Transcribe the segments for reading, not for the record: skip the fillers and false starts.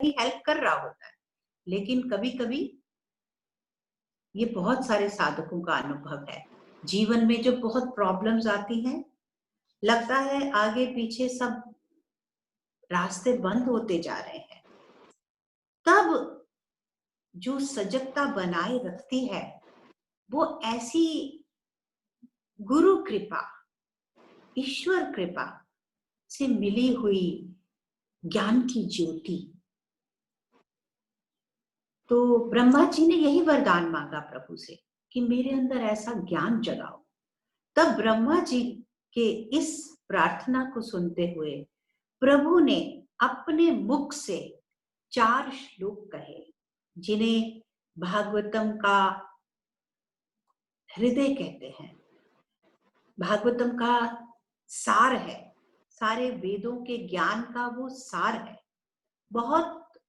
ही help कर रहा होता है। लेकिन कभी कभी ये बहुत सारे साधकों का अनुभव है, जीवन में जो बहुत प्रॉब्लम्स आती हैं, लगता है आगे पीछे सब रास्ते बंद होते जा रहे हैं, तब जो सजगता बनाए रखती है वो ऐसी गुरु कृपा, ईश्वर कृपा से मिली हुई ज्ञान की ज्योति। तो ब्रह्मा जी ने यही वरदान मांगा प्रभु से कि मेरे अंदर ऐसा ज्ञान जगाओ। तब ब्रह्मा जी के इस प्रार्थना को सुनते हुए प्रभु ने अपने मुख से 4 श्लोक कहे, जिन्हें भागवतम का हृदय कहते हैं, भागवतम का सार है, सारे वेदों के ज्ञान का वो सार है, बहुत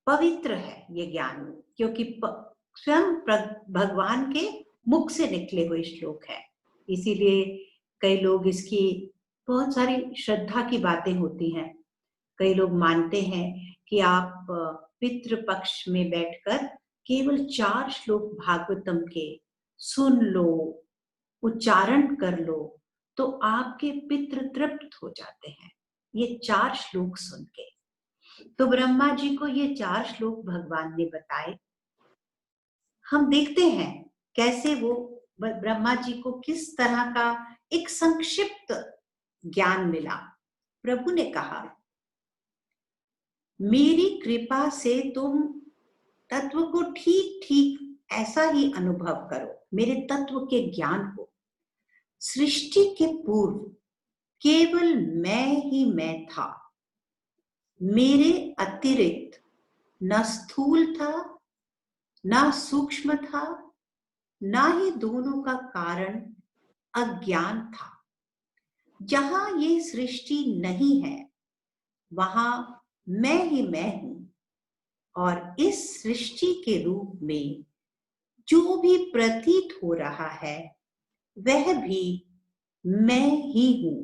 पवित्र है ये ज्ञान, क्योंकि स्वयं भगवान के मुख से निकले हुए श्लोक है। इसीलिए कई लोग इसकी बहुत सारी श्रद्धा की बातें होती हैं। कई लोग मानते हैं कि आप पितृ पक्ष में बैठकर केवल 4 श्लोक भागवतम के सुन लो, उच्चारण कर लो, तो आपके पितृ तृप्त हो जाते हैं ये 4 श्लोक सुन के। तो ब्रह्मा जी को ये 4 श्लोक भगवान ने बताए। हम देखते हैं कैसे वो ब्रह्मा जी को किस तरह का एक संक्षिप्त ज्ञान मिला। प्रभु ने कहा, मेरी कृपा से तुम तत्व को ठीक ठीक ऐसा ही अनुभव करो, मेरे तत्व के ज्ञान को। सृष्टि के पूर्व केवल मैं ही मैं था, मेरे अतिरिक्त न स्थूल था न सूक्ष्म था, ना ही दोनों का कारण अज्ञान था। जहां ये सृष्टि नहीं है वहां मैं ही मैं हूं, और इस सृष्टि के रूप में जो भी प्रतीत हो रहा है वह भी मैं ही हूं।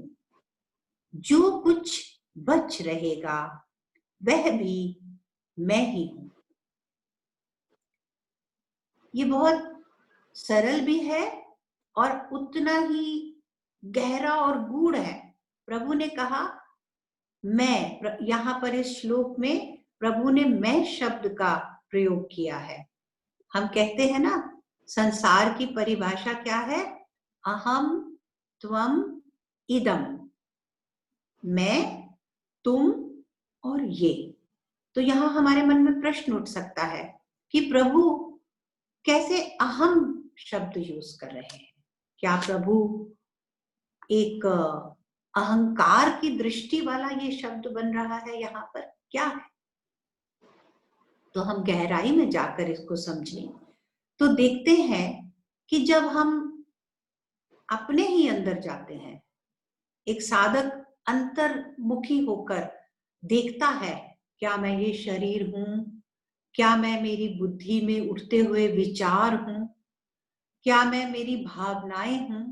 जो कुछ बच रहेगा वह भी मैं ही हूं। ये बहुत सरल भी है और उतना ही गहरा और गूढ़ है। प्रभु ने कहा मैं, यहां पर इस श्लोक में प्रभु ने मैं शब्द का प्रयोग किया है। हम कहते हैं ना, संसार की परिभाषा क्या है? अहम त्वम इदम, मैं, तुम और ये। तो यहां हमारे मन में प्रश्न उठ सकता है कि प्रभु कैसे अहम शब्द यूज कर रहे हैं? क्या प्रभु एक अहंकार की दृष्टि वाला ये शब्द बन रहा है? यहाँ पर क्या है? तो हम गहराई में जाकर इसको समझें तो देखते हैं कि जब हम अपने ही अंदर जाते हैं, एक साधक अंतर्मुखी होकर देखता है, क्या मैं ये शरीर हूं? क्या मैं मेरी बुद्धि में उठते हुए विचार हूं? क्या मैं मेरी भावनाएं हूं?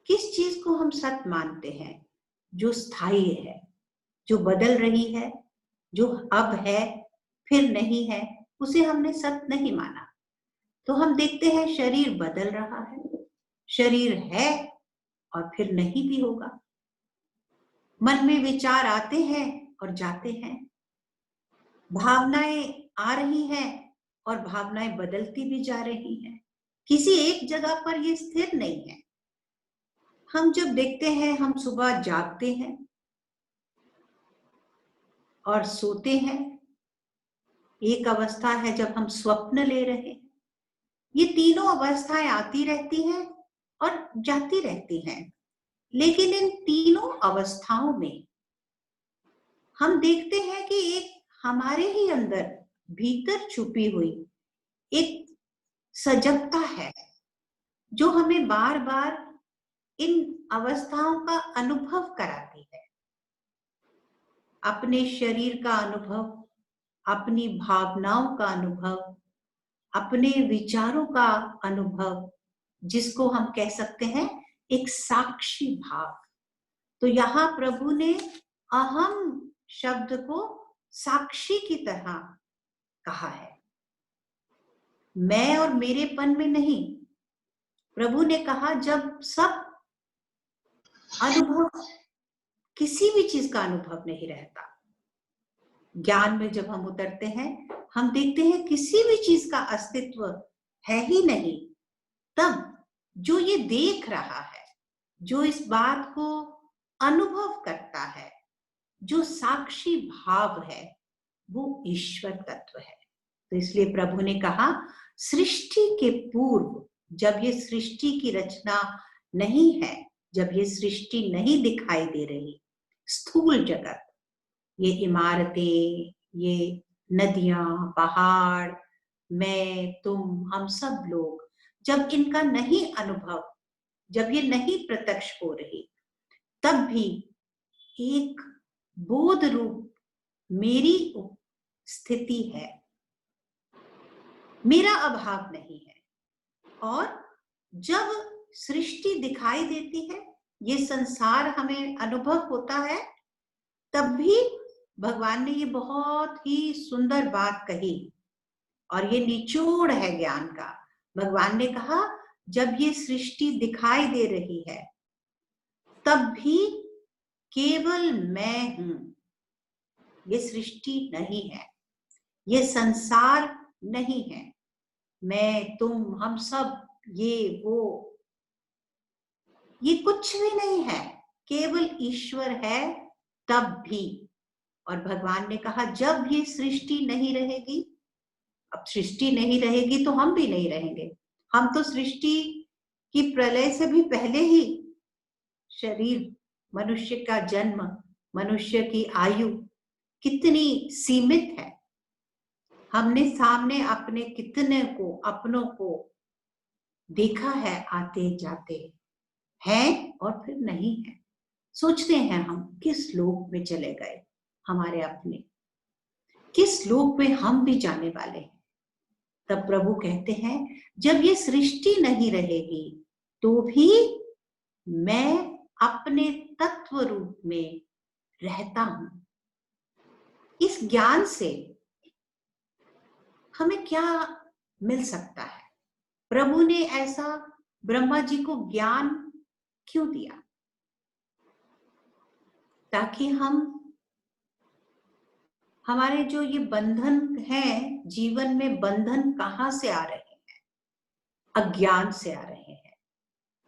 किस चीज को हम सत्य मानते हैं? जो स्थायी है, जो बदल रही है, जो अब है फिर नहीं है, उसे हमने सत्य नहीं माना। तो हम देखते हैं शरीर बदल रहा है, शरीर है और फिर नहीं भी होगा। मन में विचार आते हैं और जाते हैं, भावनाएं आ रही हैं और भावनाएं बदलती भी जा रही हैं, किसी एक जगह पर ये स्थिर नहीं है। हम जब देखते हैं, हम सुबह जागते हैं और सोते हैं, एक अवस्था है जब हम स्वप्न ले रहे हैं। ये तीनों अवस्थाएं आती रहती हैं और जाती रहती हैं, लेकिन इन तीनों अवस्थाओं में हम देखते हैं कि एक हमारे ही अंदर भीतर छुपी हुई एक सजगता है जो हमें बार बार इन अवस्थाओं का अनुभव कराती है। अपने शरीर का अनुभव, अपनी भावनाओं का अनुभव, अपने विचारों का अनुभव, जिसको हम कह सकते हैं एक साक्षी भाव। तो यहाँ प्रभु ने अहम शब्द को साक्षी की तरह कहा है, मैं और मेरेपन में नहीं। प्रभु ने कहा जब सब अनुभव, किसी भी चीज का अनुभव नहीं रहता, ज्ञान में जब हम उतरते हैं हम देखते हैं किसी भी चीज का अस्तित्व है ही नहीं, तब जो ये देख रहा है, जो इस बात को अनुभव करता है, जो साक्षी भाव है, वो ईश्वर तत्व है। तो इसलिए प्रभु ने कहा सृष्टि के पूर्व, जब ये सृष्टि की रचना नहीं है, जब ये सृष्टि नहीं दिखाई दे रही, स्थूल जगत, ये इमारतें, ये नदियां, पहाड़, मैं, तुम, हम सब लोग, जब इनका नहीं अनुभव, जब ये नहीं प्रत्यक्ष हो रही, तब भी एक बोध रूप मेरी स्थिति है, मेरा अभाव नहीं है। और जब सृष्टि दिखाई देती है, ये संसार हमें अनुभव होता है, तब भी भगवान ने ये बहुत ही सुंदर बात कही, और ये निचोड़ है ज्ञान का। भगवान ने कहा जब ये सृष्टि दिखाई दे रही है, तब भी केवल मैं हूं, ये सृष्टि नहीं है, ये संसार नहीं है, मैं, तुम, हम सब, ये वो, ये कुछ भी नहीं है, केवल ईश्वर है तब भी। और भगवान ने कहा जब ये सृष्टि नहीं रहेगी, अब सृष्टि नहीं रहेगी तो हम भी नहीं रहेंगे। हम तो सृष्टि की प्रलय से भी पहले ही, शरीर, मनुष्य का जन्म, मनुष्य की आयु कितनी सीमित है, हमने सामने अपने कितने को, अपनों को देखा है आते जाते, हैं और फिर नहीं है। सोचते हैं हम किस लोक में चले गए, हमारे अपने किस लोक में हम भी जाने वाले हैं। तब प्रभु कहते हैं जब ये सृष्टि नहीं रहेगी तो भी मैं अपने तत्व रूप में रहता हूं। इस ज्ञान से हमें क्या मिल सकता है? प्रभु ने ऐसा ब्रह्मा जी को ज्ञान क्यों दिया? ताकि हमारे जो ये बंधन है, जीवन में बंधन कहां से आ रहे हैं? अज्ञान से आ रहे हैं।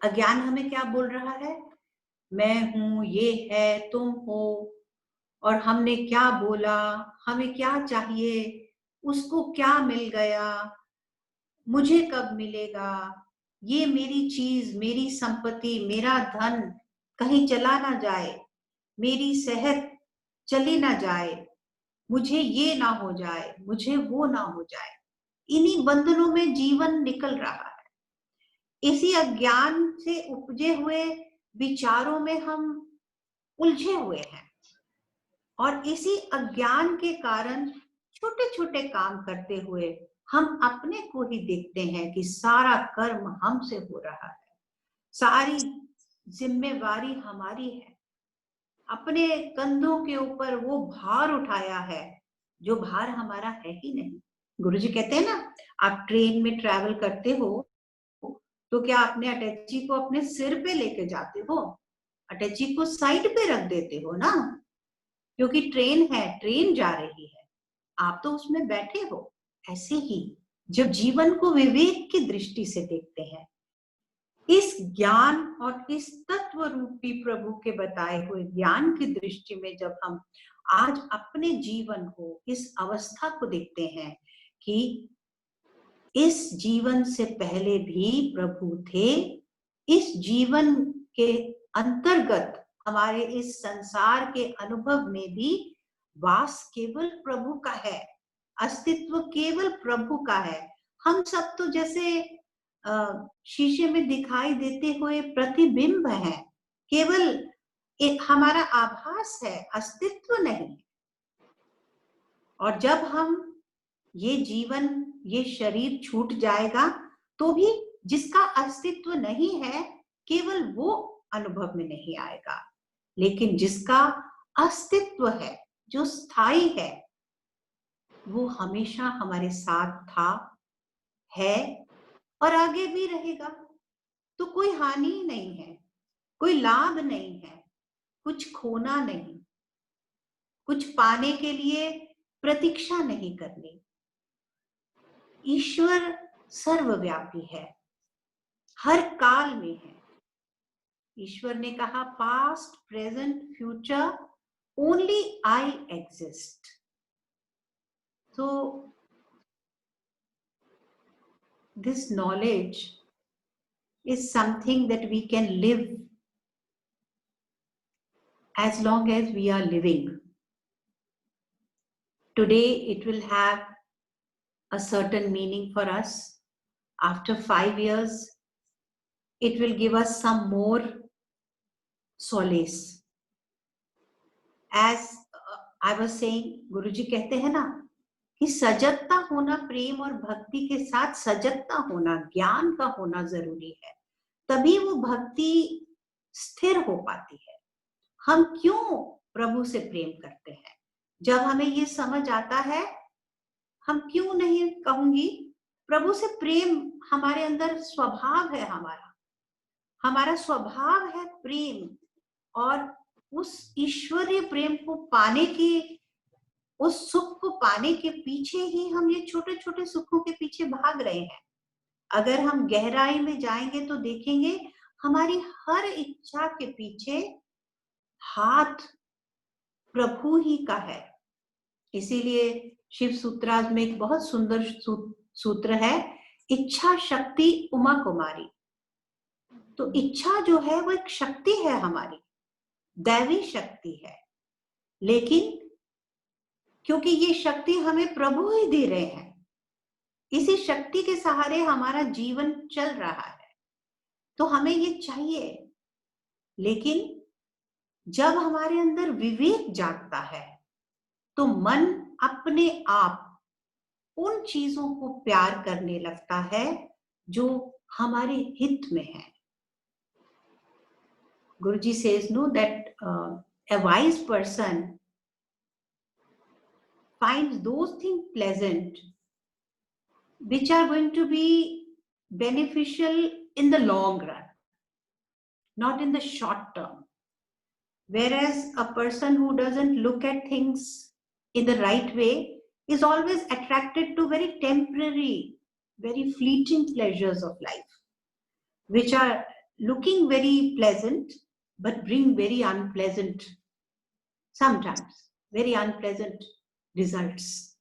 अज्ञान हमें क्या बोल रहा है? मैं हूं, ये है, तुम हो, और हमने क्या बोला, हमें क्या चाहिए, उसको क्या मिल गया, मुझे कब मिलेगा, ये मेरी चीज, मेरी संपत्ति, मेरा धन कहीं चला ना जाए, मेरी सेहत चली ना जाए, मुझे ये ना हो जाए, मुझे वो ना हो जाए। इन्हीं बंधनों में जीवन निकल रहा है। इसी अज्ञान से उपजे हुए विचारों में हम उलझे हुए हैं, और इसी अज्ञान के कारण छोटे छोटे काम करते हुए हम अपने को ही देखते हैं कि सारा कर्म हमसे हो रहा है, सारी जिम्मेवारी हमारी है, अपने कंधों के ऊपर वो भार उठाया है जो भार हमारा है ही नहीं। गुरुजी कहते हैं ना, आप ट्रेन में ट्रैवल करते हो तो क्या अपने अटैची को अपने सिर पे लेके जाते हो? अटैची को साइड पे रख देते हो ना, क्योंकि ट्रेन है, ट्रेन जा रही है, आप तो उसमें बैठे हो। ऐसे ही जब जीवन को विवेक की दृष्टि से देखते हैं, इस ज्ञान और इस तत्व रूपी प्रभु के बताए हुए ज्ञान की दृष्टि में जब हम आज अपने जीवन को, इस अवस्था को देखते हैं कि इस जीवन से पहले भी प्रभु थे, इस जीवन के अंतर्गत हमारे इस संसार के अनुभव में भी वास केवल प्रभु का है, अस्तित्व केवल प्रभु का है। हम सब तो जैसे शीशे में दिखाई देते हुए प्रतिबिंब है, केवल एक हमारा आभास है, अस्तित्व नहीं। और जब हम ये जीवन, ये शरीर छूट जाएगा तो भी जिसका अस्तित्व नहीं है, केवल वो अनुभव में नहीं आएगा, लेकिन जिसका अस्तित्व है, जो स्थायी है, वो हमेशा हमारे साथ था, है और आगे भी रहेगा। तो कोई हानि नहीं है, कोई लाभ नहीं है, कुछ खोना नहीं, कुछ पाने के लिए प्रतीक्षा नहीं करनी। ईश्वर सर्वव्यापी है, हर काल में है। ईश्वर ने कहा, past, present, future, only I exist. तो this knowledge is something that we can live as long as we are living. Today it will have a certain meaning for us. After 5 years, it will give us some more solace. As I was saying, गुरुजी कहते हैं ना कि सजगता होना, प्रेम और भक्ति के साथ सजगता होना, ज्ञान का होना जरूरी है, तभी वो भक्ति स्थिर हो पाती है। हम क्यों प्रभु से प्रेम करते हैं? जब हमें ये समझ आता है, हम क्यों नहीं कहूंगी, प्रभु से प्रेम हमारे अंदर स्वभाव है, हमारा स्वभाव है प्रेम। और उस ईश्वरीय प्रेम को पाने की, उस सुख को पाने के पीछे ही हम ये छोटे छोटे सुखों के पीछे भाग रहे हैं। अगर हम गहराई में जाएंगे तो देखेंगे हमारी हर इच्छा के पीछे हाथ प्रभु ही का है। इसीलिए शिव सूत्राज में एक बहुत सुंदर सूत्र है, इच्छा शक्ति उमा कुमारी। तो इच्छा जो है वो एक शक्ति है, हमारी दैवी शक्ति है, लेकिन क्योंकि ये शक्ति हमें प्रभु ही दे रहे हैं, इसी शक्ति के सहारे हमारा जीवन चल रहा है, तो हमें ये चाहिए। लेकिन जब हमारे अंदर विवेक जागता है तो मन अपने आप उन चीजों को प्यार करने लगता है जो हमारे हित में है। Guruji says, no, that a wise person finds those things pleasant which are going to be beneficial in the long run, not in the short term. Whereas a person who doesn't look at things in the right way is always attracted to very temporary, very fleeting pleasures of life, which are looking very pleasant but bring very unpleasant, sometimes very unpleasant results.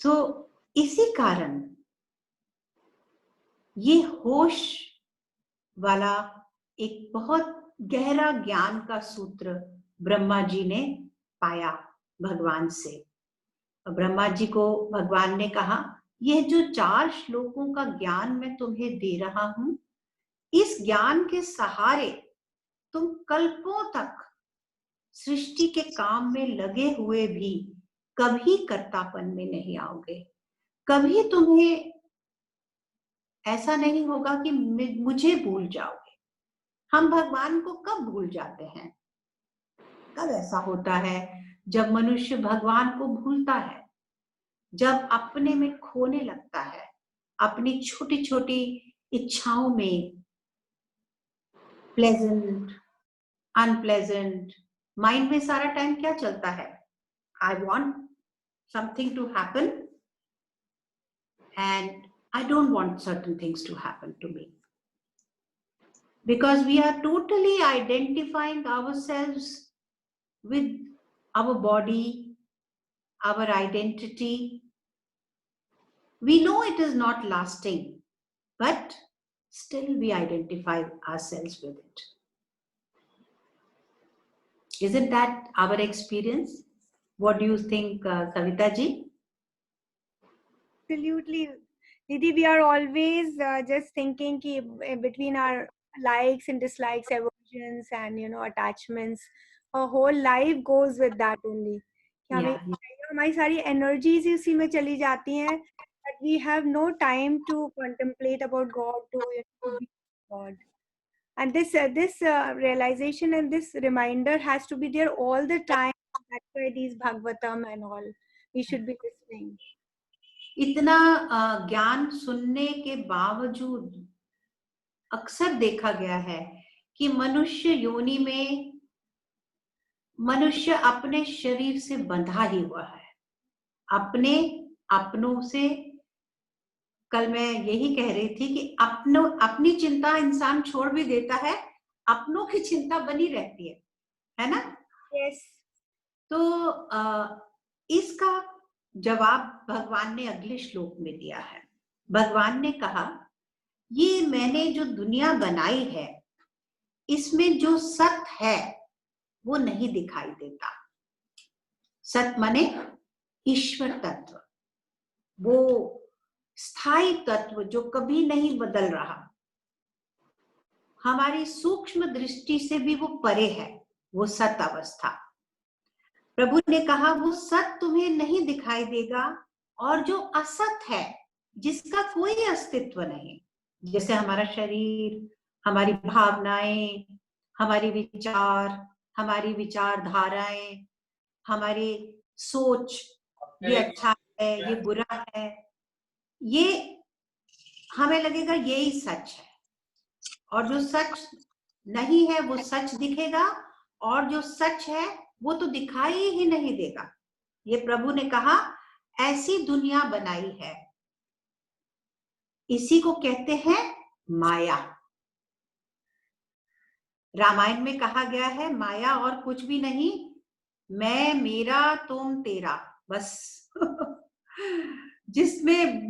So इसी कारण ये होश वाला एक बहुत गहरा ज्ञान का सूत्र ब्रह्मा जी ने पाया भगवान से। ब्रह्मा जी को भगवान ने कहा, यह जो 4 श्लोकों का ज्ञान मैं तुम्हें दे रहा हूं, इस ज्ञान के सहारे तुम कल्पों तक सृष्टि के काम में लगे हुए भी कभी कर्तापन में नहीं आओगे। कभी तुम्हें ऐसा नहीं होगा कि मुझे भूल जाओगे। हम भगवान को कब भूल जाते हैं? कब ऐसा होता है? जब मनुष्य भगवान को भूलता है, जब अपने में खोने लगता है, अपनी छोटी छोटी इच्छाओं में, प्लेजेंट, अनप्लेजेंट, माइंड में सारा टाइम क्या चलता है? I want something to happen and I don't want certain things to happen to me. Because we are totally identifying ourselves with our body, our identity. We know it is not lasting, but still we identify ourselves with it. Isn't that our experience? What do you think, Savita ji? Absolutely. Didi, we are always just thinking ki between our likes and dislikes, aversions and attachments, our whole life goes with that only. Yeah. हमारी सारी energies ही उसी में चली जाती हैं, but we have no time to contemplate about God, to be God. And this realization and this reminder has to be there all the time. That's why these Bhagavatam and all we should be listening. इतना ज्ञान सुनने के बावजूद अक्सर देखा गया है कि मनुष्य योनि में मनुष्य अपने शरीर से बंधा ही हुआ है, अपने अपनों से। कल मैं यही कह रही थी कि अपनी चिंता इंसान छोड़ भी देता है, अपनों की चिंता बनी रहती है ना? Yes. तो इसका जवाब भगवान ने अगले श्लोक में दिया है। भगवान ने कहा, ये मैंने जो दुनिया बनाई है इसमें जो सत्य है वो नहीं दिखाई देता। सत्य माने ईश्वर तत्व, वो स्थायी तत्व जो कभी नहीं बदल रहा, हमारी सूक्ष्म दृष्टि से भी वो परे है, वो सत्य अवस्था। प्रभु ने कहा वो सत्य तुम्हें नहीं दिखाई देगा, और जो असत है जिसका कोई अस्तित्व नहीं, जैसे हमारा शरीर, हमारी भावनाएं, हमारी विचारधाराएं, हमारी सोच, ये अच्छा है, ये बुरा है, ये हमें लगेगा यही सच है, और जो सच नहीं है वो सच दिखेगा, और जो सच है वो तो दिखाई ही नहीं देगा। ये प्रभु ने कहा ऐसी दुनिया बनाई है, इसी को कहते हैं माया। रामायण में कहा गया है माया और कुछ भी नहीं, मैं मेरा तुम तेरा, बस जिसमें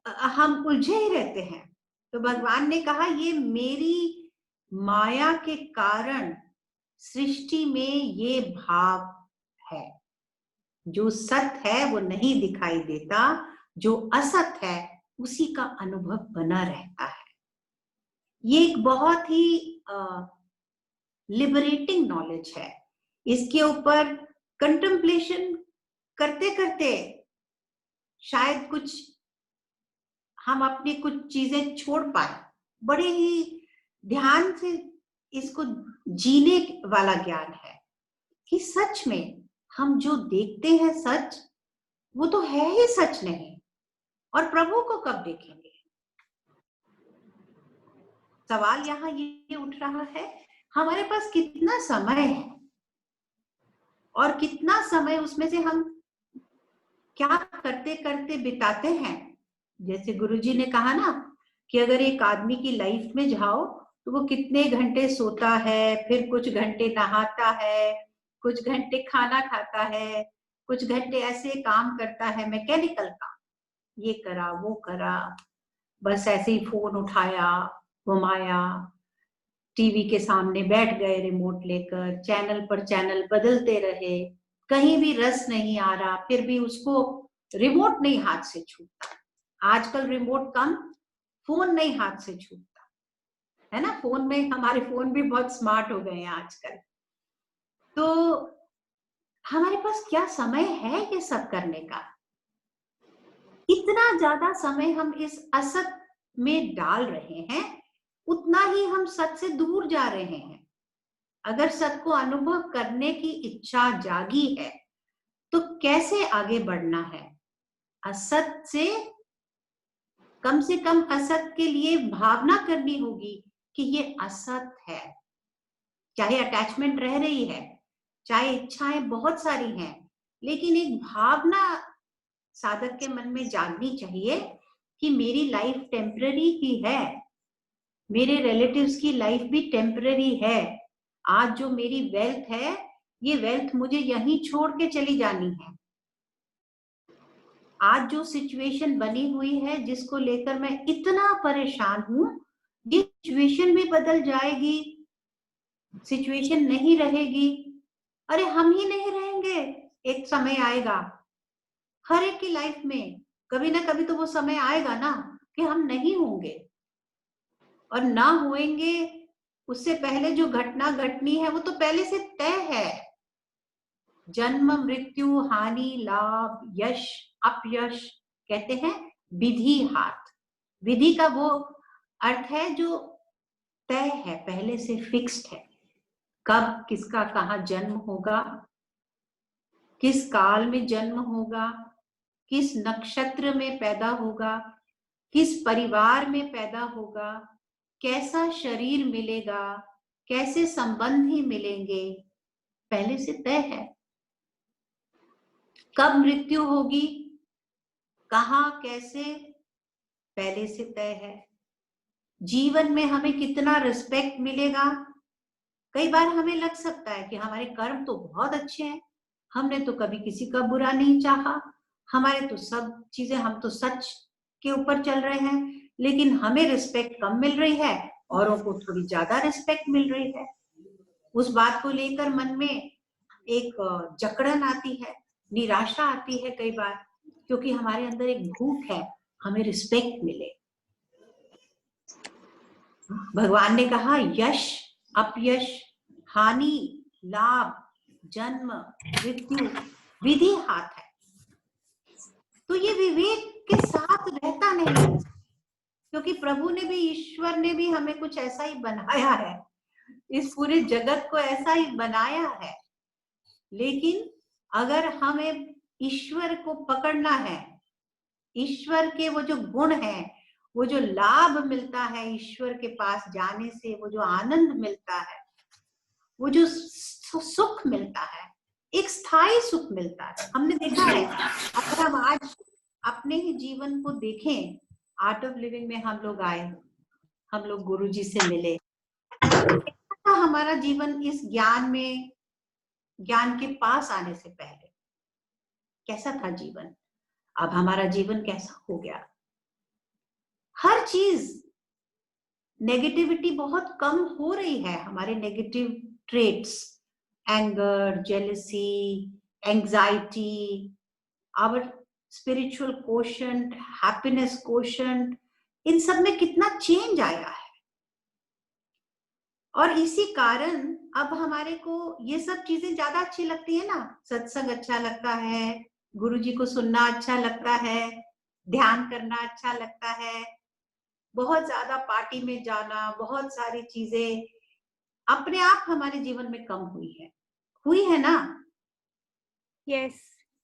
हम उलझे ही रहते हैं। तो भगवान ने कहा ये मेरी माया के कारण सृष्टि में ये भाव है, जो सत्य है वो नहीं दिखाई देता, जो असत है उसी का अनुभव बना रहता है। ये एक बहुत ही लिबरेटिंग नॉलेज है। इसके ऊपर कंटेम्पलेशन करते करते शायद कुछ हम अपनी कुछ चीजें छोड़ पाए। बड़े ही ध्यान से इसको जीने वाला ज्ञान है कि सच में हम जो देखते हैं सच, वो तो है ही सच नहीं, और प्रभु को कब देखेंगे? सवाल यहाँ ये उठ रहा है, हमारे पास कितना समय है और कितना समय उसमें से हम क्या करते करते बिताते हैं। जैसे गुरुजी ने कहा ना कि अगर एक आदमी की लाइफ में जाओ तो वो कितने घंटे सोता है, फिर कुछ घंटे नहाता है, कुछ घंटे खाना खाता है, कुछ घंटे ऐसे काम करता है, मैकेनिकल काम, ये करा वो करा, बस ऐसे ही फोन उठाया, घुमाया, टीवी के सामने बैठ गए रिमोट लेकर, चैनल पर चैनल बदलते रहे, कहीं भी रस नहीं आ रहा, फिर भी उसको रिमोट नहीं हाथ से छूटता। आजकल रिमोट कम, फोन नहीं हाथ से छूटता है ना। फोन में हमारे फोन भी बहुत स्मार्ट हो गए हैं आजकल। तो हमारे पास क्या समय है ये सब करने का? इतना ज्यादा समय हम इस असत में डाल रहे हैं, उतना ही हम सत से दूर जा रहे हैं। अगर सत को अनुभव करने की इच्छा जागी है तो कैसे आगे बढ़ना है? असत से कम असत के लिए भावना करनी होगी कि ये असत है। चाहे अटैचमेंट रह रही है, चाहे इच्छाएं बहुत सारी हैं, लेकिन एक भावना साधक के मन में जागनी चाहिए कि मेरी लाइफ टेम्पररी ही है, मेरे रिलेटिव्स की लाइफ भी टेम्पररी है। आज जो मेरी वेल्थ है, ये वेल्थ मुझे यहीं छोड़ के चली जानी है। आज जो सिचुएशन बनी हुई है, जिसको लेकर मैं इतना परेशान हूं, ये सिचुएशन भी बदल जाएगी, सिचुएशन नहीं रहेगी। अरे हम ही नहीं रहेंगे, एक समय आएगा हर एक की लाइफ में, कभी ना कभी तो वो समय आएगा ना कि हम नहीं होंगे, और ना होंगे उससे पहले जो घटना घटनी है वो तो पहले से तय है। जन्म मृत्यु हानि लाभ यश अपयश कहते हैं विधि हाथ। विधि का वो अर्थ है जो तय है, पहले से फिक्स्ड है। कब किसका कहाँ जन्म होगा, किस काल में जन्म होगा, किस नक्षत्र में पैदा होगा, किस परिवार में पैदा होगा, कैसा शरीर मिलेगा, कैसे संबंधी मिलेंगे, पहले से तय है। कब मृत्यु होगी, कहाँ कैसे, पहले से तय है। जीवन में हमें कितना रिस्पेक्ट मिलेगा, कई बार हमें लग सकता है कि हमारे कर्म तो बहुत अच्छे हैं, हमने तो कभी किसी का बुरा नहीं चाहा, हमारे तो सब चीजें, हम तो सच के ऊपर चल रहे हैं, लेकिन हमें रिस्पेक्ट कम मिल रही है, औरों को थोड़ी ज्यादा रिस्पेक्ट मिल रही है। उस बात को लेकर मन में एक जकड़न आती है, निराशा आती है कई बार, क्योंकि हमारे अंदर एक भूख है हमें रिस्पेक्ट मिले। भगवान ने कहा यश अपयश, हानि लाभ, जन्म मृत्यु विधि हाथ है। तो ये विवेक के साथ रहता नहीं, क्योंकि प्रभु ने भी, ईश्वर ने भी हमें कुछ ऐसा ही बनाया है, इस पूरे जगत को ऐसा ही बनाया है। लेकिन अगर हमें ईश्वर को पकड़ना है, ईश्वर के वो जो गुण है, वो जो लाभ मिलता है ईश्वर के पास जाने से, वो जो आनंद मिलता है, वो जो सुख मिलता है, एक स्थायी सुख मिलता है। हमने देखा है, अगर हम आज अपने ही जीवन को देखें, आर्ट ऑफ लिविंग में हम लोग आए, हम लोग गुरुजी से मिले, तो हमारा जीवन इस ज्ञान में, ज्ञान के पास आने से पहले कैसा था जीवन, अब हमारा जीवन कैसा हो गया। हर चीज नेगेटिविटी बहुत कम हो रही है, हमारे negative traits, anger, jealousy, anxiety, our spiritual quotient, happiness quotient, इन सब में कितना चेंज आया है। और इसी कारण अब हमारे को ये सब चीजें ज्यादा अच्छी लगती है ना, सत्संग अच्छा लगता है, गुरुजी को सुनना अच्छा लगता है, ध्यान करना अच्छा लगता है, बहुत ज्यादा पार्टी में जाना, बहुत सारी चीजें अपने आप हमारे जीवन में कम हुई है ना। Yes,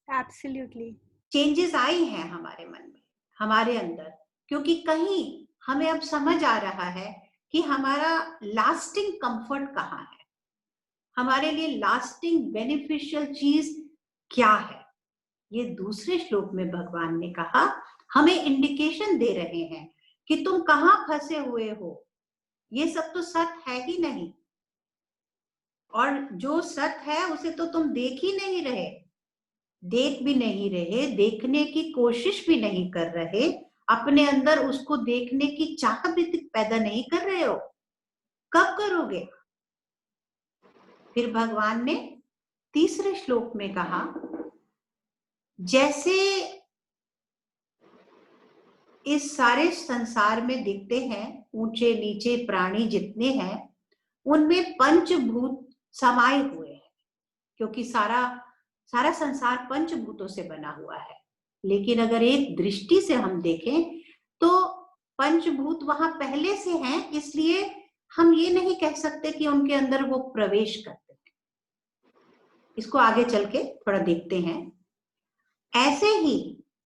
absolutely. चेंजेस आई हैं हमारे मन में, हमारे अंदर, क्योंकि कहीं हमें अब समझ आ रहा है कि हमारा लास्टिंग कंफर्ट कहाँ है, हमारे लिए लास्टिंग बेनिफिशियल चीज क्या है। ये दूसरे श्लोक में भगवान ने कहा, हमें इंडिकेशन दे रहे हैं कि तुम कहाँ फंसे हुए हो, ये सब तो सत्य है ही नहीं, और जो सत्य है उसे तो तुम देख ही नहीं रहे, देख भी नहीं रहे, देखने की कोशिश भी नहीं कर रहे, अपने अंदर उसको देखने की चाह भी पैदा नहीं कर रहे हो, कब करोगे। फिर भगवान ने तीसरे श्लोक में कहा, जैसे इस सारे संसार में दिखते हैं ऊंचे नीचे प्राणी जितने हैं, उनमें पंचभूत समाये हुए हैं, क्योंकि सारा संसार पंचभूतों से बना हुआ है। लेकिन अगर एक दृष्टि से हम देखें तो पंचभूत वहां पहले से हैं, इसलिए हम ये नहीं कह सकते कि उनके अंदर वो प्रवेश करते हैं। इसको आगे चल के थोड़ा देखते हैं। ऐसे ही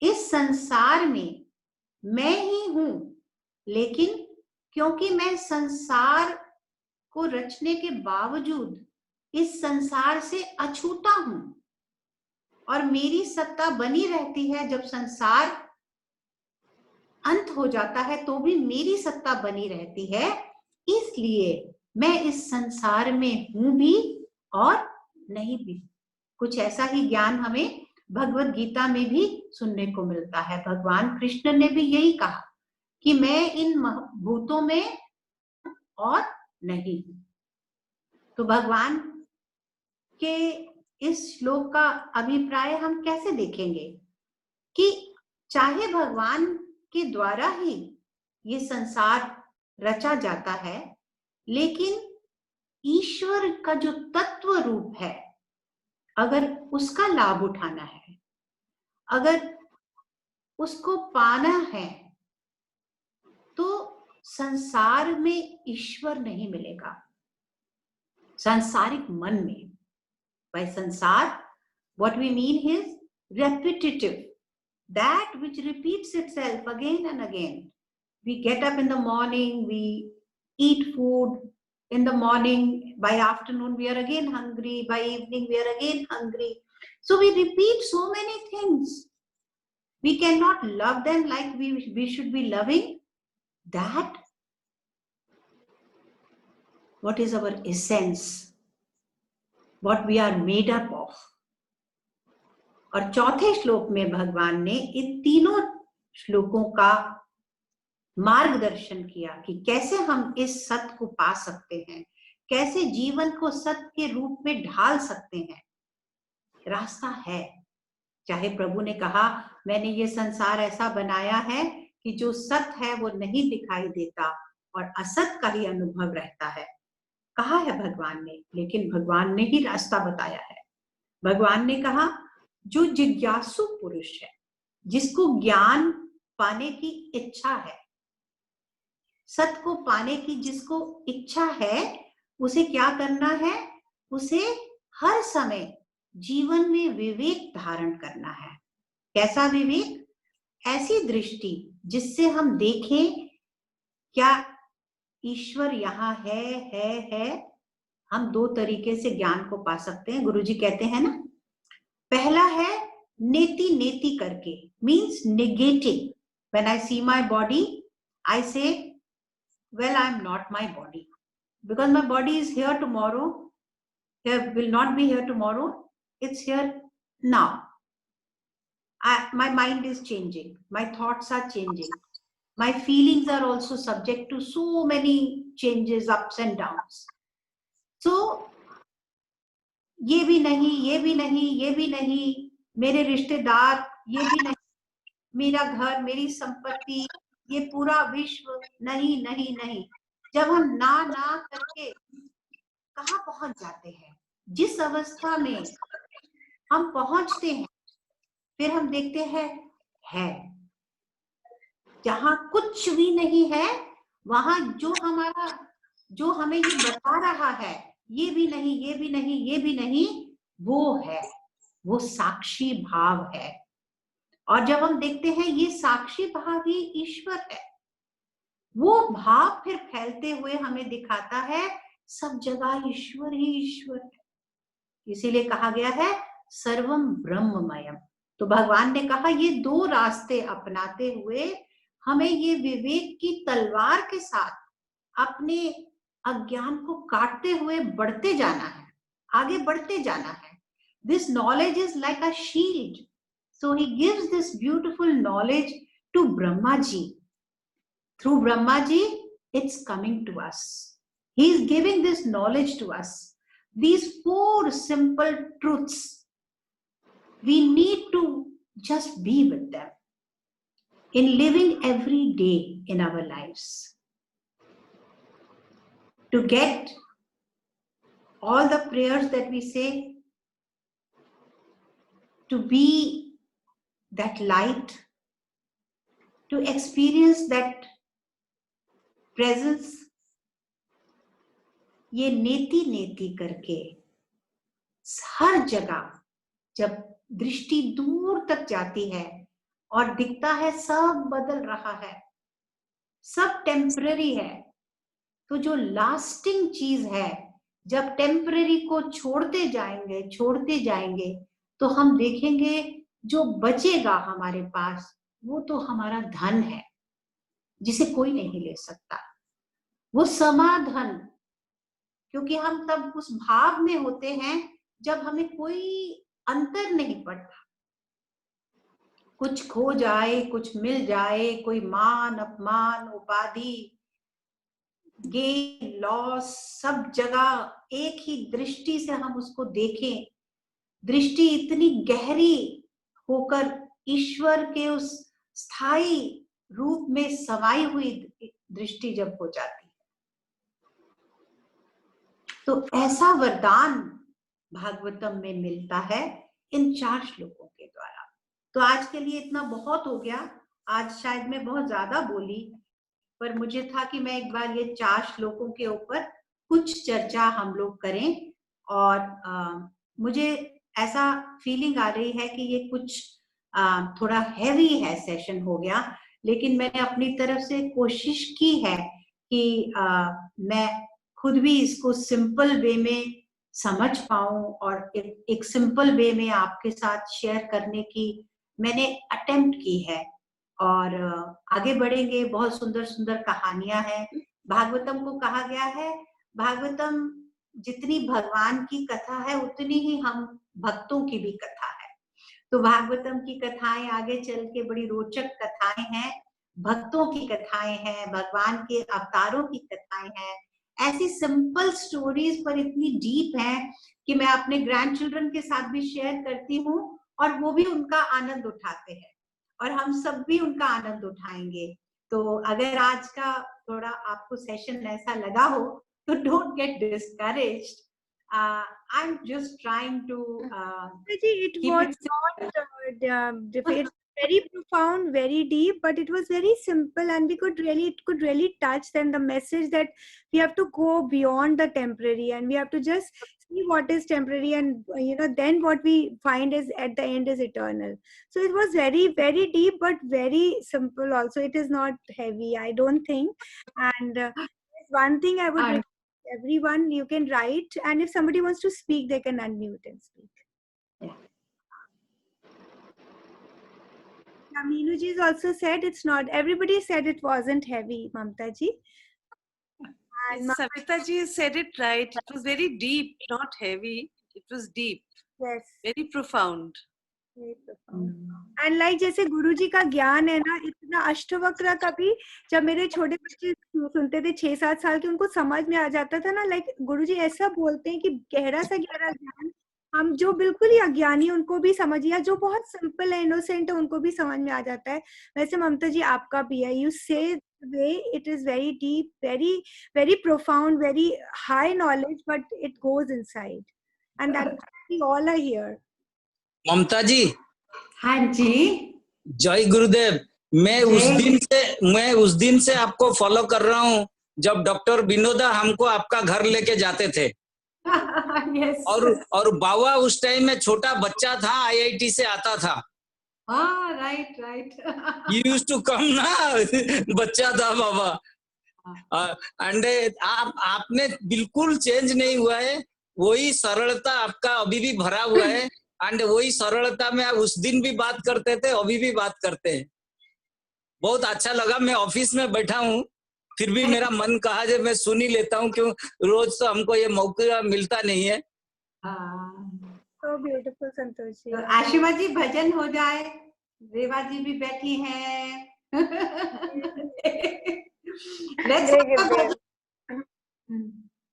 इस संसार में मैं ही हूं, लेकिन क्योंकि मैं संसार को रचने के बावजूद इस संसार से अछूता हूं और मेरी सत्ता बनी रहती है, जब संसार अंत हो जाता है तो भी मेरी सत्ता बनी रहती है, इसलिए मैं इस संसार में हूं भी और नहीं भी। कुछ ऐसा ही ज्ञान हमें भगवत गीता में भी सुनने को मिलता है। भगवान कृष्ण ने भी यही कहा कि मैं इन भूतों में और नहीं हूं। तो भगवान के इस श्लोक का अभिप्राय हम कैसे देखेंगे कि चाहे भगवान के द्वारा ही ये संसार रचा जाता है, लेकिन ईश्वर का जो तत्व रूप है, अगर उसका लाभ उठाना है, अगर उसको पाना है, तो संसार में ईश्वर नहीं मिलेगा, सांसारिक मन में। By sansar, what we mean is repetitive, that which repeats itself again and again. We get up in the morning, we eat food in the morning, by afternoon we are again hungry, by evening we are again hungry. So we repeat so many things. We cannot love them like we should be loving. That, what is our essence, what we are made up of. और चौथे श्लोक में भगवान ने इन तीनों श्लोकों का मार्गदर्शन किया कि कैसे हम इस सत्य को पा सकते हैं, कैसे जीवन को सत्य के रूप में ढाल सकते हैं। रास्ता है। चाहे प्रभु ने कहा मैंने ये संसार ऐसा बनाया है कि जो सत्य है वो नहीं दिखाई देता और असत का ही अनुभव रहता है, कहा है भगवान ने, लेकिन भगवान ने ही रास्ता बताया है। भगवान ने कहा जो जिज्ञासु पुरुष है, जिसको ज्ञान पाने की इच्छा है, सत्य को पाने की जिसको इच्छा है, उसे क्या करना है? उसे हर समय जीवन में विवेक धारण करना है। कैसा विवेक? ऐसी दृष्टि जिससे हम देखें क्या ईश्वर यहाँ है। हम दो तरीके से ज्ञान को पा सकते हैं, गुरुजी कहते हैं ना। पहला है नेति नेति करके, means negating. When I see my body आई से well, I am not my body, because my body is here tomorrow, will not be here tomorrow, it's here now. My mind is changing, my thoughts are changing, my feelings are also subject to so many changes, ups and downs. So ये भी नहीं, ये भी नहीं, ये भी नहीं, मेरे रिश्तेदार, ये भी नहीं, मेरा घर, मेरी संपत्ति, ये पूरा विश्व, नहीं नहीं नहीं। जब हम ना करके कहाँ पहुंच जाते हैं, जिस अवस्था में हम पहुंचते हैं, फिर हम देखते हैं है जहां कुछ भी नहीं है, वहां जो हमें ये बता रहा है, ये भी नहीं, ये भी नहीं, ये भी नहीं, वो है, वो साक्षी भाव है। और जब हम देखते हैं ये साक्षी भाव ही ईश्वर है, वो भाव फिर फैलते हुए हमें दिखाता है सब जगह ईश्वर ही ईश्वर है। इसीलिए कहा गया है सर्वम ब्रह्ममयम। तो भगवान ने कहा ये दो रास्ते अपनाते हुए हमें ये विवेक की तलवार के साथ अपने अज्ञान को काटते हुए बढ़ते जाना है, आगे बढ़ते जाना है। This knowledge is like a shield, so he gives this beautiful knowledge to Brahma ji. Through Brahma ji, it's coming to us. He is giving this knowledge to us. These four simple truths, we need to just be with them in living every day in our lives. To get all the prayers that we say, to be that light, to experience that presence, ये नेति नेति करके हर जगह जब दृष्टि दूर तक जाती है और दिखता है सब बदल रहा है, सब टेम्पररी है, तो जो लास्टिंग चीज है, जब टेम्पररी को छोड़ते जाएंगे तो हम देखेंगे जो बचेगा हमारे पास वो तो हमारा धन है, जिसे कोई नहीं ले सकता, वो समाधन। क्योंकि हम तब उस भाव में होते हैं जब हमें कोई अंतर नहीं पड़ता। कुछ खो जाए, कुछ मिल जाए, कोई मान अपमान उपाधि गेन लॉस, सब जगह एक ही दृष्टि से हम उसको देखें, दृष्टि इतनी गहरी होकर ईश्वर के उस स्थायी रूप में समाई हुई दृष्टि जब हो जाती है, तो ऐसा वरदान भागवतम में मिलता है इन 4 श्लोकों के द्वारा। तो आज के लिए इतना बहुत हो गया। आज शायद मैं बहुत ज्यादा बोली, पर मुझे था कि मैं एक बार ये 4 श्लोकों के ऊपर कुछ चर्चा हम लोग करें, और मुझे ऐसा फीलिंग आ रही है कि ये कुछ थोड़ा हैवी है सेशन हो गया, लेकिन मैंने अपनी तरफ से कोशिश की है कि मैं खुद भी इसको सिंपल वे में समझ पाऊं और एक सिंपल वे में आपके साथ शेयर करने की मैंने अटेम्प्ट की है। और आगे बढ़ेंगे। बहुत सुंदर सुंदर कहानियां हैं। भागवतम को कहा गया है, भागवतम जितनी भगवान की कथा है उतनी ही हम भक्तों की भी कथा है। तो भागवतम की कथाएं आगे चल के बड़ी रोचक कथाएं हैं, भक्तों की कथाएं हैं, भगवान के अवतारों की कथाएं हैं। ऐसी सिंपल स्टोरीज पर इतनी डीप है कि मैं अपने ग्रैंड चिल्ड्रन के साथ भी शेयर करती हूँ और वो भी उनका आनंद उठाते हैं और हम सब भी उनका आनंद उठाएंगे। तो अगर आज का थोड़ा आपको सेशन ऐसा लगा हो तो don't get discouraged. I'm just trying to It keep was it not it's very profound, very deep, but it was very simple, and it could really touch then the message that we have to go beyond the temporary, and we have to just see what is temporary, and then what we find is at the end is eternal. So it was very, very deep, but very simple also. It is not heavy, I don't think. And there's one thing I would simple. everyone, you can write, and if somebody wants to speak, they can unmute and speak. Yeah, Meenuji's also said it's not. Everybody said it wasn't heavy, Mamta ji. And Yes, Savita ji said it right. It was very deep, not heavy. It was deep. Yes. Very profound. Very profound. And like जैसे गुरुजी का ज्ञान है ना, इतना अष्टवक्र का भी जब मेरे छोटे बच्चे सुनते थे 6-7 साल के, उनको समझ में आ जाता था ना। लाइक गुरुजी ऐसा बोलते हैं कि गहरा सा गहरा ज्ञान हम जो बिल्कुल ही अज्ञानी उनको भी समझ, या जो बहुत सिंपल है, इनोसेंट है, उनको भी समझ में आ जाता है। वैसे ममता जी आपका भी है। You say they it is very deep, very very profound, very high knowledge, but it goes inside, and that we all are here. Mamata ji, हाँ जी, जय गुरुदेव। मैं उस दिन से आपको फॉलो कर रहा हूँ जब डॉक्टर विनोदा हमको आपका घर लेके जाते थे। yes. और बाबा उस टाइम में छोटा बच्चा था, IIT से आता था। Right You used to come ना, बच्चा था बाबा। एंड आपने बिल्कुल चेंज नहीं हुआ है, वही सरलता आपका अभी भी भरा हुआ है। एंड वही सरलता में आप उस दिन भी बात करते थे, अभी भी बात करते हैं। बहुत अच्छा लगा। मैं ऑफिस में बैठा हूँ, फिर भी मेरा मन कहा जे मैं सुन ही लेता हूँ, क्यों रोज तो हमको ये मौका मिलता नहीं है। So beautiful, Santosh ji. तो आशिमा जी भजन हो जाए, रेवा जी भी बैठी हैं।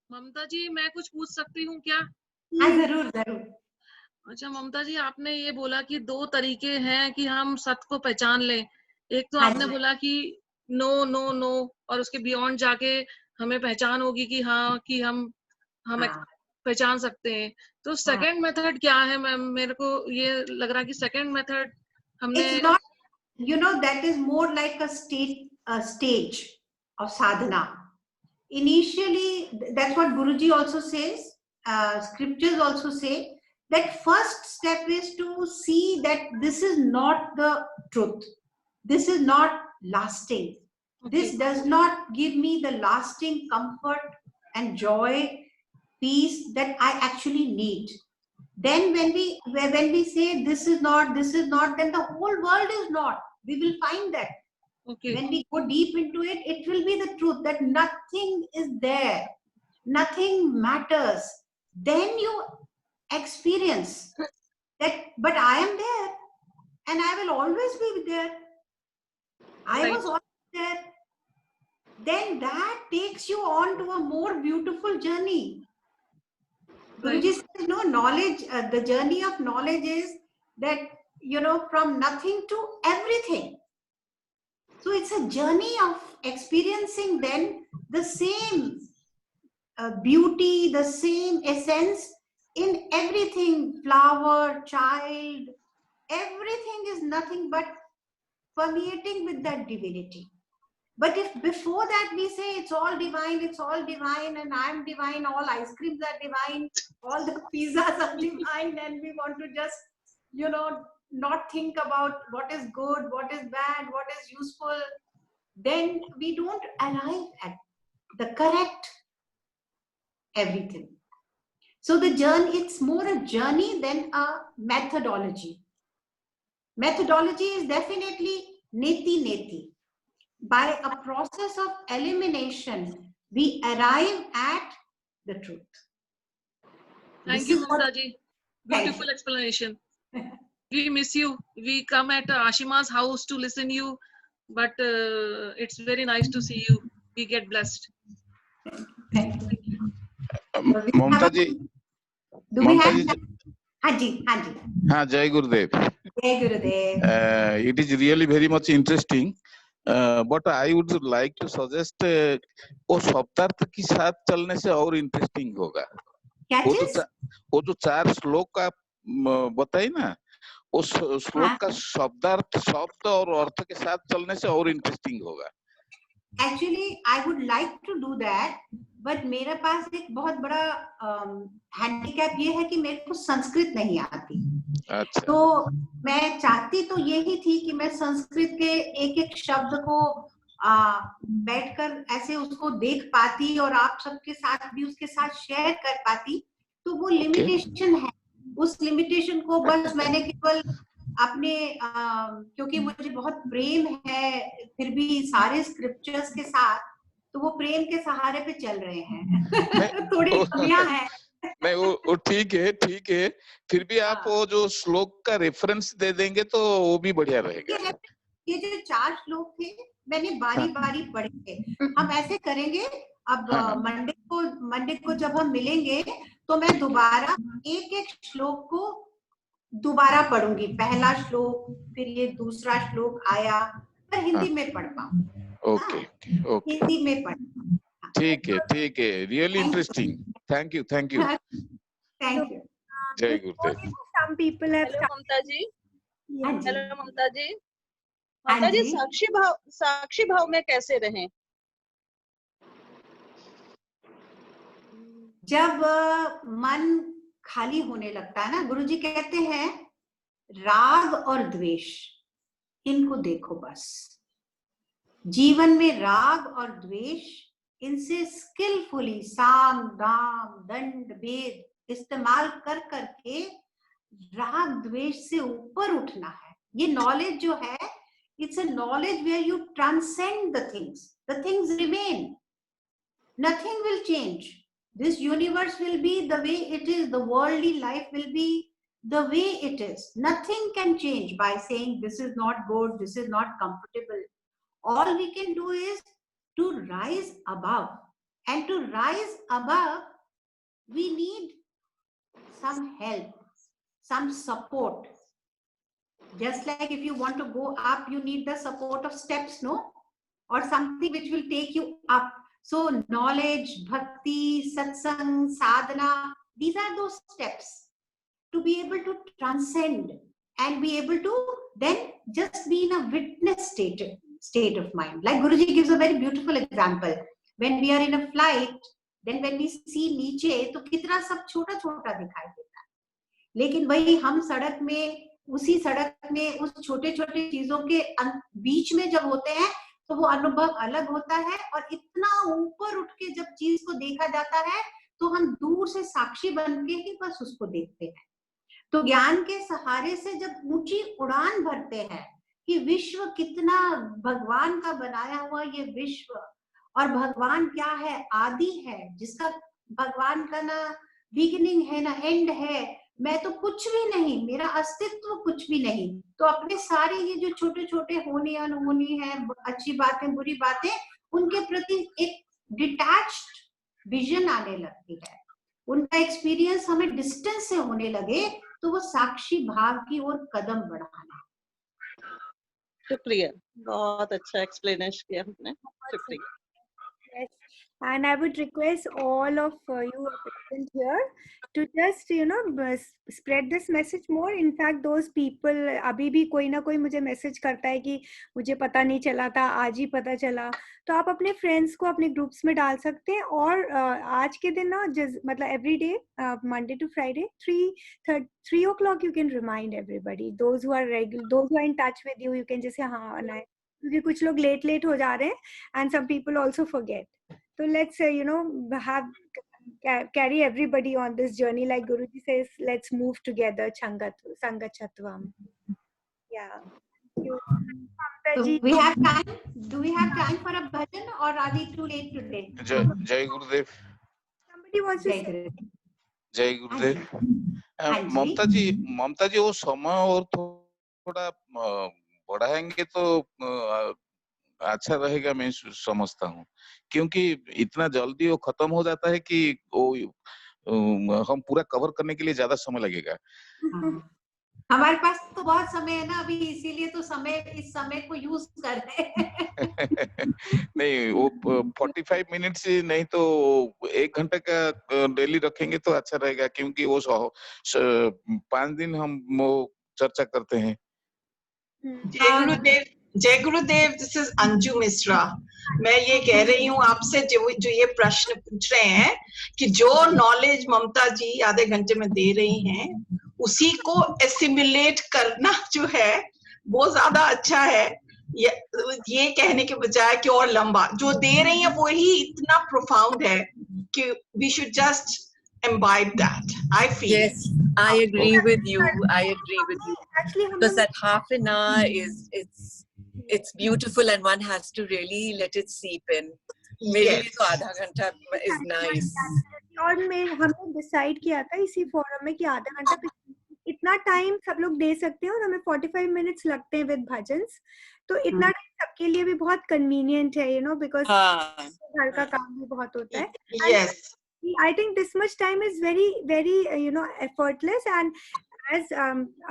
ममता जी, मैं कुछ पूछ सकती हूँ क्या? हाँ, जरूर जरूर। अच्छा ममता जी, आपने ये बोला कि 2 तरीके हैं कि हम सत्य को पहचान लें। एक तो आपने बोला कि नो नो नो, और उसके बियॉन्ड जाके हमें पहचान होगी कि हाँ, कि हम पहचान सकते हैं। तो सेकंड मेथड क्या है मैम? मेरे को ये लग रहा है कि सेकंड मेथड हमने It's not, that is more like a stage of sadhana. Initially, that's what Guruji also says, scriptures also say, that first step is to see that this is not the truth. This is not lasting. Okay. This does not give me the lasting comfort and joy, peace that I actually need. Then when we say this is not, then the whole world is not. We will find that. Okay. When we go deep into it, it will be the truth that nothing is there. Nothing matters. Then you experience that, but I am there and I will always be there. I was always there. Then that takes you on to a more beautiful journey. Guruji says, no, knowledge, the journey of knowledge is that, from nothing to everything. So it's a journey of experiencing then the same beauty, the same essence in everything, flower, child, everything is nothing but permeating with that divinity. But if before that we say it's all divine, and I'm divine, all ice creams are divine, all the pizzas are divine, and we want to just, not think about what is good, what is bad, what is useful, then we don't arrive at the correct everything. So the journey, it's more a journey than a methodology. Methodology is definitely neti. By a process of elimination, we arrive at the truth. Thank you, Mamta ji. Beautiful explanation. We miss you. We come at Ashima's house to listen you, but it's very nice to see you. We get blessed. Thank you. ममता जी, हाँ जी, हाँ, जय गुरुदेव. जय गुरुदेव. It is really very much interesting, but I would like to suggest वो शब्दार्थ के साथ चलने से और इंटरेस्टिंग होगा. वो जो 4 श्लोक का बताई ना, उस श्लोक का शब्दार्थ, शब्द और अर्थ के साथ चलने से और इंटरेस्टिंग होगा. Actually, I would like to do that, but मेरे पास एक बहुत बड़ा हैंडीकैप ये है कि मेरे को संस्कृत नहीं आती. अच्छा. तो मैं चाहती तो यही थी कि मैं संस्कृत के एक शब्द को बैठकर ऐसे उसको देख पाती और आप सबके साथ भी उसके साथ शेयर कर पाती. तो वो लिमिटेशन है. उस लिमिटेशन को बस मैंने केवल अपने क्योंकि मुझे बहुत प्रेम है फिर भी सारे स्क्रिप्चर्स के साथ, तो वो प्रेम के सहारे पे चल रहे हैं. थोड़ी कमियां हैं. नहीं, वो ठीक है. फिर भी आप वो जो श्लोक का रेफरेंस दे देंगे तो वो भी बढ़िया रहेगा. ये जो 4 श्लोक थे मैंने बारी पढ़े थे. हम ऐसे करेंगे अब. मंडे को जब हम मिलेंगे तो मैं दोबारा एक श्लोक को दोबारा पढ़ूंगी. पहला श्लोक, फिर ये दूसरा श्लोक आया, पर हिंदी में पढ़ पाऊं. ओके. हिंदी में पढ़. ठीक है. Really interesting. Thank you. Thank you. जय गुरुदेव. Some people have. Hello, Mamta ji. Hello, Mamta ji. Mamta ji, साक्षी भाव में कैसे रहें? जब मन खाली होने लगता है ना, गुरुजी कहते हैं राग और द्वेष इनको देखो बस. जीवन में राग और द्वेष, इनसे स्किलफुली साम दाम दंड भेद इस्तेमाल कर करके राग द्वेष से ऊपर उठना है. ये नॉलेज जो है, it's a knowledge where you transcend the things remain, nothing will change. This universe will be the way it is. The worldly life will be the way it is. Nothing can change by saying this is not good, this is not comfortable. All we can do is to rise above. And to rise above, we need some help, some support. Just like if you want to go up, you need the support of steps, no? Or something which will take you up. So knowledge, bhakti, satsang, sadhana, these are those steps to be able to transcend and be able to then just be in a witness state of mind. Like Guruji gives a very beautiful example. When we are in a flight, then when we see नीचे तो कितना सब छोटा छोटा दिखाई देता है. लेकिन वही हम सड़क में, उसी सड़क में उस छोटे छोटे चीजों के बीच में जब होते हैं तो वो अनुभव अलग होता है. और इतना ऊपर उठ के जब चीज को देखा जाता है तो हम दूर से साक्षी बन के ही बस उसको देखते हैं. तो ज्ञान के सहारे से जब ऊंची उड़ान भरते हैं कि विश्व कितना भगवान का बनाया हुआ ये विश्व, और भगवान क्या है, आदि है, जिसका भगवान का ना बिगिनिंग है ना एंड है. मैं तो कुछ भी नहीं, मेरा अस्तित्व कुछ भी नहीं. तो अपने सारे ये जो छोटे छोटे होने अनहोनी है, अच्छी बातें बुरी बातें, उनके प्रति एक डिटैच्ड विजन आने लगती है. उनका एक्सपीरियंस हमें डिस्टेंस से होने लगे तो वो साक्षी भाव की ओर कदम बढ़ाना. शुक्रिया, बहुत अच्छा एक्सप्लेनेशन किया आपने. शुक्रिया. And I would request all of you present here to just spread this message more. In fact, those people, अभी भी कोई ना कोई मुझे मैसेज करता है कि मुझे पता नहीं चला था, आज ही पता चला, तो आप अपने फ्रेंड्स को अपने ग्रुप्स में डाल सकते हैं. और आज के दिन ना मतलब every day Monday to Friday 3 o'clock you can remind everybody, those who are regular, those who are in touch with you, you can just say हाँ आना है, क्योंकि कुछ लोग लेट हो जा रहे हैं and some people also forget. So let's carry everybody on this journey, like Guruji says, let's move together, Sangachatvam. Yeah. Thank you. So we have time. Do we have time for a bhajan, or are we too late today? Jai Gurudev. Somebody wants to say. जय गुरुदेव. ममता जी वो समय और थोड़ा बढ़ाएंगे तो अच्छा रहेगा, मैं समझता हूँ, क्योंकि इतना जल्दी वो खत्म हो जाता है कि वो हम पूरा कवर करने के लिए ज्यादा समय लगेगा. हमारे पास तो बहुत समय है ना अभी, इसीलिए तो इस समय को यूज कर रहे हैं. नहीं, वो 45 मिनट्स नहीं तो 1 घंटे का डेली रखेंगे तो अच्छा रहेगा, क्योंकि वो 5 दिन हम वो चर्चा करते हैं. जय गुरुदेव, दिस इज अंजू मिश्रा. मैं ये कह रही हूँ आपसे, जो ये प्रश्न पूछ रहे हैं कि जो नॉलेज ममता जी आधे घंटे में दे रही हैं, उसी को एसिमुलेट करना जो है वो ज्यादा अच्छा है, ये कहने के बजाय कि और लंबा जो दे रही है वो ही इतना प्रोफाउंड है कि we should just imbibe that. I feel. Yes, I agree with you. I agree with you. Actually, because that half an hour it's beautiful, and one has to really let it seep in. मेरे लिए तो आधा घंटा is nice. और हमने decide किया था इसी फोरम में कि आधा घंटा इतना टाइम सब लोग दे सकते हैं, और हमें 45 मिनट्स लगते हैं विद भजन्स, तो इतना टाइम सबके लिए भी बहुत कन्वीनियंट है, बिकॉज घर का काम भी बहुत होता है. Yes. I think this much time is very, very, effortless, and as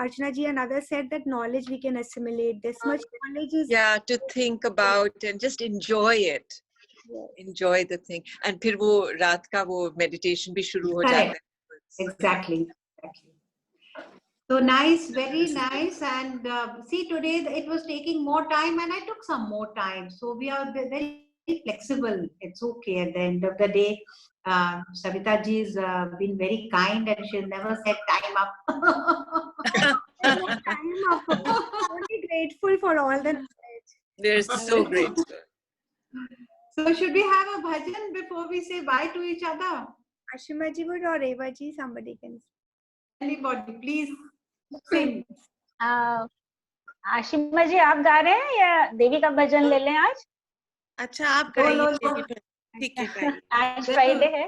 Archana ji and others said, that knowledge we can assimilate. This much knowledge is to think about and just enjoy it. Yes. Enjoy the thing, and फिर वो रात का वो meditation भी शुरू हो जाता है. Exactly. So nice, very nice. And see, today it was taking more time, and I took some more time. So we are very flexible. It's okay. At the end of the day, Savita ji has been very kind, and she'll never said time up. time up. I'm very grateful for all the knowledge. They're so great. So should we have a bhajan before we say bye to each other? Ashima ji would, or Eva ji, somebody can. Anybody, please sing. Ashima जी आप गा रहे हैं या देवी का भजन ले लें आज? अच्छा आप गाइए. ठीक है. आज फ्राइडे है.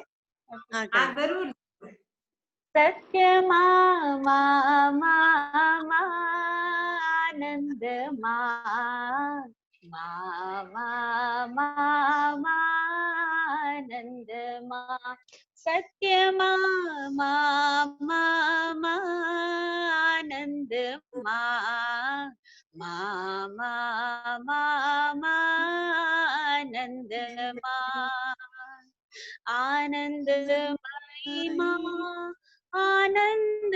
हाँ जरूर. सत्य मामा आनंद आनंद सत्य मामा आनंद आनंद आनंदमयी माँ आनंद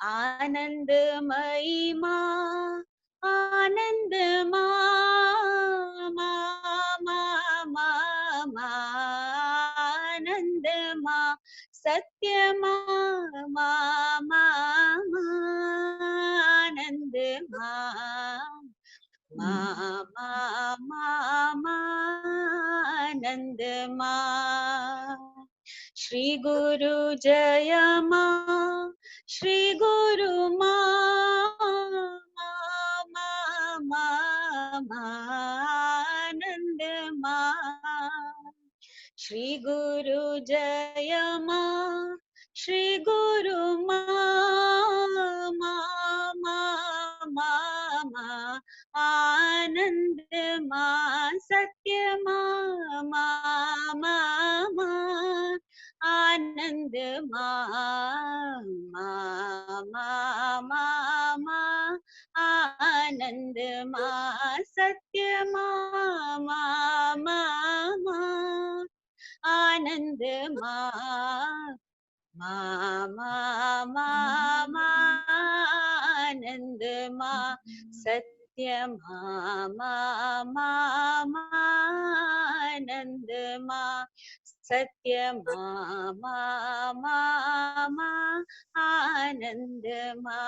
आनंदमयी माँ आनंद आनंद सत्य आनंद आनंद श्री गुरु जय माँ श्री गुरु आनंद श्री गुरु जय माँ श्री गुरु आनंद सत्य आनंद आनंद मा सत्य मा आनंद मा आनंद मा सत्य आनंद मा सत्य आनंद मा।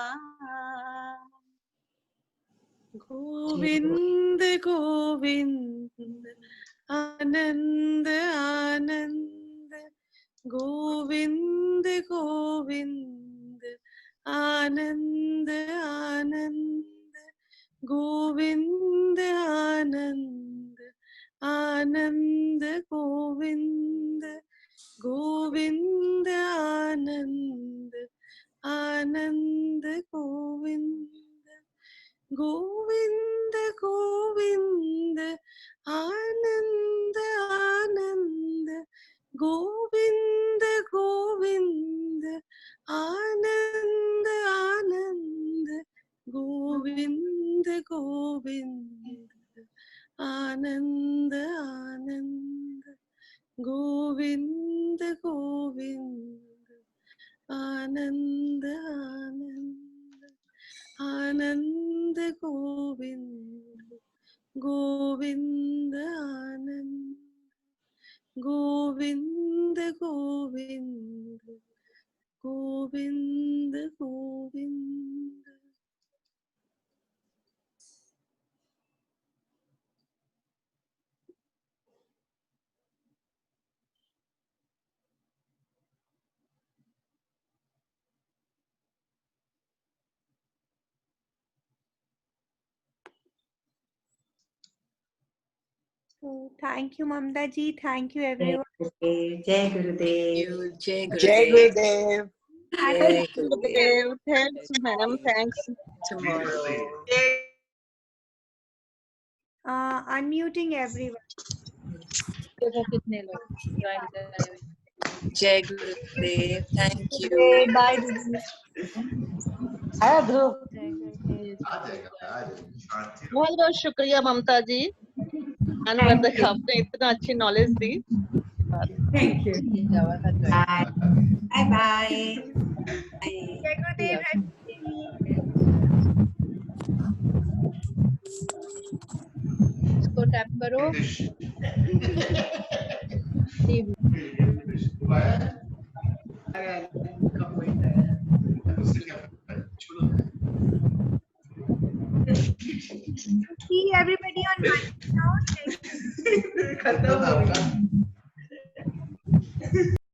गोविंद गोविंद आनंद आनंद गोविंद गोविंद आनंद आनंद गोविंद आनंद आनंद गोविंद गोविंद आनंद आनंद गोविंद गोविंद गोविंद आनंद आनंद गोविंद गोविंद आनंद आनंद गोविंद गोविंद आनंद आनंद गोविंद गोविंद आनंद आनंद आनंद गोविंद गोविंद आनंद Govind Govind Govind Govind. So thank you, Mamta ji. Thank you, everyone. जय गुरुदेव। Jai Jai Gurudev. Gurudev. Jai Gurudev. Thanks, ma'am. Thanks. Tomorrow. Unmuting everyone. कितने लोग ज्वाइन कर रहे हैं? Jai Gurudev. Thank you. Bye बहुत बहुत शुक्रिया ममता जी, अनवर्धक, आपने इतना अच्छी नॉलेज दी। Thank you. Bye bye. Jai Gurudev. इसको टैप करो। See everybody on my account. खत्म हो गया।